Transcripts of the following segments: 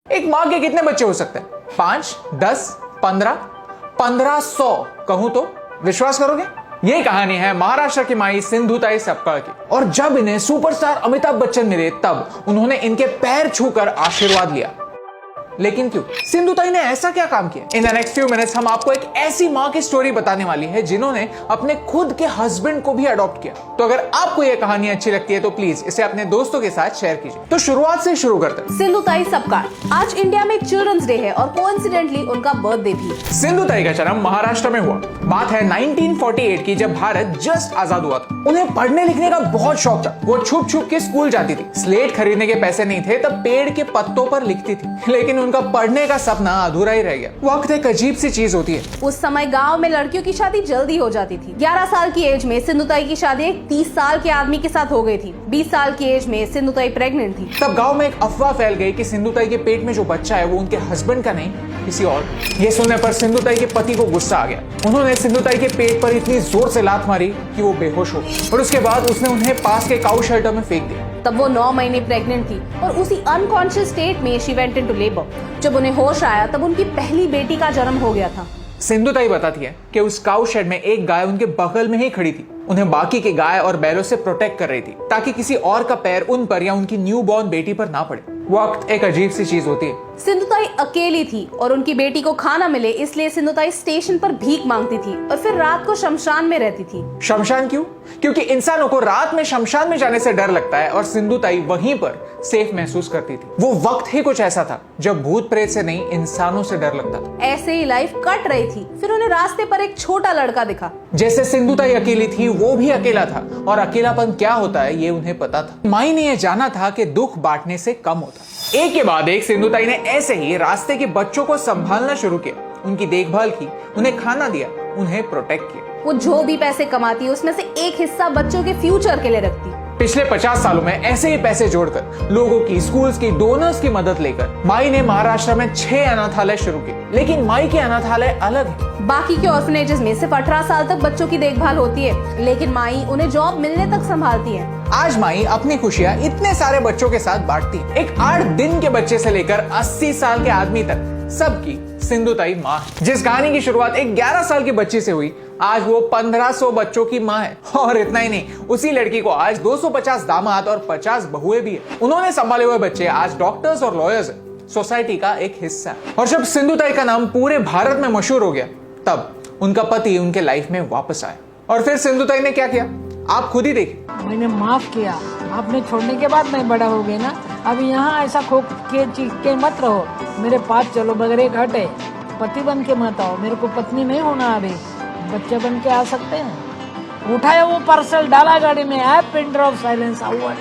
एक माँ के कितने बच्चे हो सकते हैं? 5, 10, 15, 1500 कहूं तो विश्वास करोगे? ये कहानी है महाराष्ट्र की माई सिंधुताई सपकाळ की। और जब इन्हें सुपरस्टार अमिताभ बच्चन मिले तब उन्होंने इनके पैर छूकर आशीर्वाद लिया। लेकिन क्यों? सिंधुताई ने ऐसा क्या काम किया? In the next few minutes हम आपको एक ऐसी माँ की स्टोरी बताने वाली है जिन्होंने अपने खुद के हस्बैंड को भी अडॉप्ट किया। तो अगर आपको ये कहानी अच्छी लगती है तो प्लीज इसे अपने दोस्तों के साथ शेयर कीजिए। तो शुरुआत से शुरू करते हैं। सिंधुताई सपकाळ। आज इंडिया में चिल्ड्रंस डे है और कोइंसिडेंटली उनका बर्थडे भी। सिंधुताई का जन्म महाराष्ट्र में हुआ। बात है 1948 की, जब भारत जस्ट आजाद हुआ था। उन्हें पढ़ने लिखने का बहुत शौक था। वो छुप छुप के स्कूल जाती थी। स्लेट खरीदने के पैसे नहीं थे तब पेड़ के पत्तों पर लिखती थी, लेकिन उनका पढ़ने का सपना अधूरा ही रह गया। वक्त एक अजीब सी चीज होती है। उस समय गांव में लड़कियों की शादी जल्दी हो जाती थी। 11 साल की एज में सिंधुताई की शादी एक 30 साल के आदमी के साथ हो गई थी। 20 साल की एज में सिंधुताई प्रेग्नेंट थी। तब गांव में एक अफवाह फैल गई कि सिंधुताई के पेट में जो बच्चा है वो उनके हस्बैंड का नहीं, किसी और। ये सुनने पर सिंधुताई के पति को गुस्सा आ गया। उन्होंने सिंधुताई के पेट पर इतनी जोर से लात मारी कि वो बेहोश हो गई और उसके बाद उसने उन्हें पास के काऊ शेल्टर में फेंक दिया। तब वो 9 महीने प्रेग्नेंट थी और उसी अनकॉन्शियस स्टेट में शी वेंट इनटू लेबर। जब उन्हें होश आया तब उनकी पहली बेटी का जन्म हो गया था। सिंधुताई बताती है कि उस काऊ शेड में एक गाय उनके बगल में ही खड़ी थी। उन्हें बाकी के गाय और बैलों से प्रोटेक्ट कर रही थी ताकि किसी और का पैर उन पर या उनकी न्यू बॉर्न बेटी पर ना पड़े। वक्त एक अजीब सी चीज होती है। सिंधुताई अकेली थी और उनकी बेटी को खाना मिले इसलिए सिंधुताई स्टेशन पर भीख मांगती थी और फिर रात को शमशान में रहती थी। शमशान क्यों? क्योंकि इंसानों को रात में शमशान में जाने से डर लगता है और सिंधुताई वहीं पर सेफ महसूस करती थी। वो वक्त ही कुछ ऐसा था जब भूत प्रेत से नहीं इंसानों से डर लगता था। ऐसे ही लाइफ कट रही थी। फिर उन्हें रास्ते पर एक छोटा लड़का दिखा। जैसे सिंधुताई अकेली थी वो भी अकेला था और अकेलापन क्या होता है ये उन्हें पता था। माई ने यह जाना था कि दुख बांटने से कम होता। एक के बाद एक सिंधुताई ने ऐसे ही रास्ते के बच्चों को संभालना शुरू किया, उनकी देखभाल की, उन्हें खाना दिया, उन्हें प्रोटेक्ट किया। वो जो भी पैसे कमाती उसमें से एक हिस्सा बच्चों के फ्यूचर के लिए रखती। पिछले 50 सालों में ऐसे ही पैसे जोड़कर लोगों की, स्कूल्स की, डोनर्स की मदद लेकर माई ने महाराष्ट्र में 6 अनाथालय शुरू किए। लेकिन माई के अनाथालय अलग है। बाकी के ऑर्फनेजेस में सिर्फ 18 साल तक बच्चों की देखभाल होती है, लेकिन माई उन्हें जॉब मिलने तक संभालती है। आज माई अपनी खुशियां इतने सारे बच्चों के साथ बांटती है। एक 8 दिन के बच्चे से लेकर 80 साल के आदमी तक सबकी सिंधुताई माँ है। जिस कहानी की शुरुआत एक 11 साल की बच्ची से हुई, आज वो 1500 बच्चों की माँ है। और इतना ही नहीं, उसी लड़की को आज 250 दामाद और 50 बहुएं भी है। उन्होंने संभाले हुए बच्चे आज डॉक्टर्स और लॉयर्स है, सोसाइटी का एक हिस्सा है। और जब सिंधुताई का नाम पूरे भारत में मशहूर हो गया तब उनका पति उनके लाइफ में वापस आया। और फिर सिंधुताई ने क्या किया आप खुद ही देखिए। मैंने माफ किया। आपने छोड़ने के बाद मैं बड़ा हो गया ना। अब यहाँ ऐसा खो के चीख के मत रहो। मेरे पास चलो, बगैर एक हटे। पति बन के मत आओ। मेरे को पत्नी नहीं होना, अभी बच्चे बन के आ सकते हैं। उठाया वो पार्सल, डाला गाड़ी में, ऐप पिन ड्रॉप साइलेंस हुआ।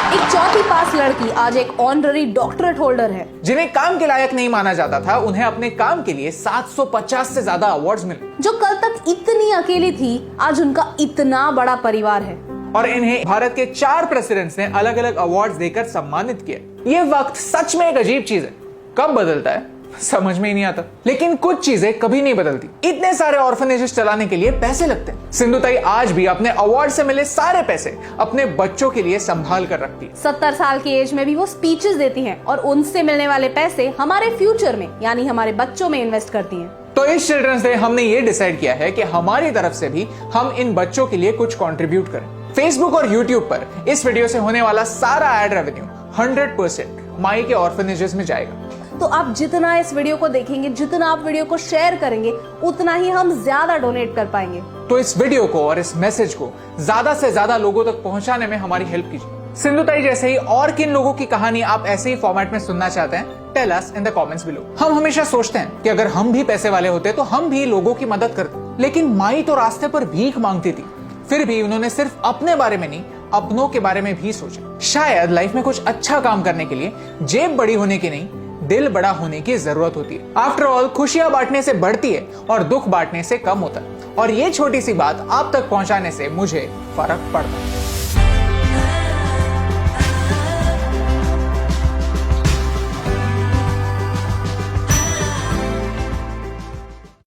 एक चौथी पास लड़की आज एक ऑनररी डॉक्टरेट होल्डर है। जिन्हें काम के लायक नहीं माना जाता था उन्हें अपने काम के लिए 750 से ज्यादा अवार्ड्स मिले। जो कल तक इतनी अकेली थी आज उनका इतना बड़ा परिवार है। और इन्हें भारत के 4 प्रेसिडेंट्स ने अलग अलग अवार्ड्स देकर सम्मानित किया। ये वक्त सच में एक अजीब चीज है। कब बदलता है समझ में ही नहीं आता, लेकिन कुछ चीजें कभी नहीं बदलती। इतने सारे ऑर्फनेजेस चलाने के लिए पैसे लगते हैं। सिंधुताई आज भी अपने अवार्ड से मिले सारे पैसे अपने बच्चों के लिए संभाल कर रखती है। 70 साल की एज में भी वो स्पीचेस देती हैं और उनसे मिलने वाले पैसे हमारे फ्यूचर में यानी हमारे बच्चों में इन्वेस्ट करती हैं। तो इस चिल्ड्रंस डे हमने ये डिसाइड किया है कि हमारी तरफ से भी हम इन बच्चों के लिए कुछ कंट्रीब्यूट करें। फेसबुक और यूट्यूब पर इस वीडियो से होने वाला सारा एड रेवेन्यू 100% माई के ऑर्फनेजेस में जाएगा। तो आप जितना इस वीडियो को देखेंगे, जितना आप वीडियो को शेयर करेंगे, उतना ही हम ज्यादा डोनेट कर पाएंगे। तो इस वीडियो को और इस मैसेज को ज्यादा से ज्यादा लोगों तक पहुंचाने में हमारी हेल्प कीजिए। सिंधुताई जैसे ही और किन लोगों की कहानी आप ऐसे ही फॉर्मेट में सुनना चाहते हैं, tell us in the comments below. हम हमेशा सोचते हैं कि अगर हम भी पैसे वाले होते तो हम भी लोगों की मदद करते, लेकिन माई तो रास्ते पर भीख मांगती थी। फिर भी उन्होंने सिर्फ अपने बारे में नहीं, अपनों के बारे में भी सोचा। शायद लाइफ में कुछ अच्छा काम करने के लिए जेब बड़ी होने की नहीं, दिल बड़ा होने की जरूरत होती है। आफ्टर ऑल खुशियां बांटने से बढ़ती है और दुख बांटने से कम होता है। और ये छोटी सी बात आप तक पहुंचाने से मुझे फर्क पड़ता है।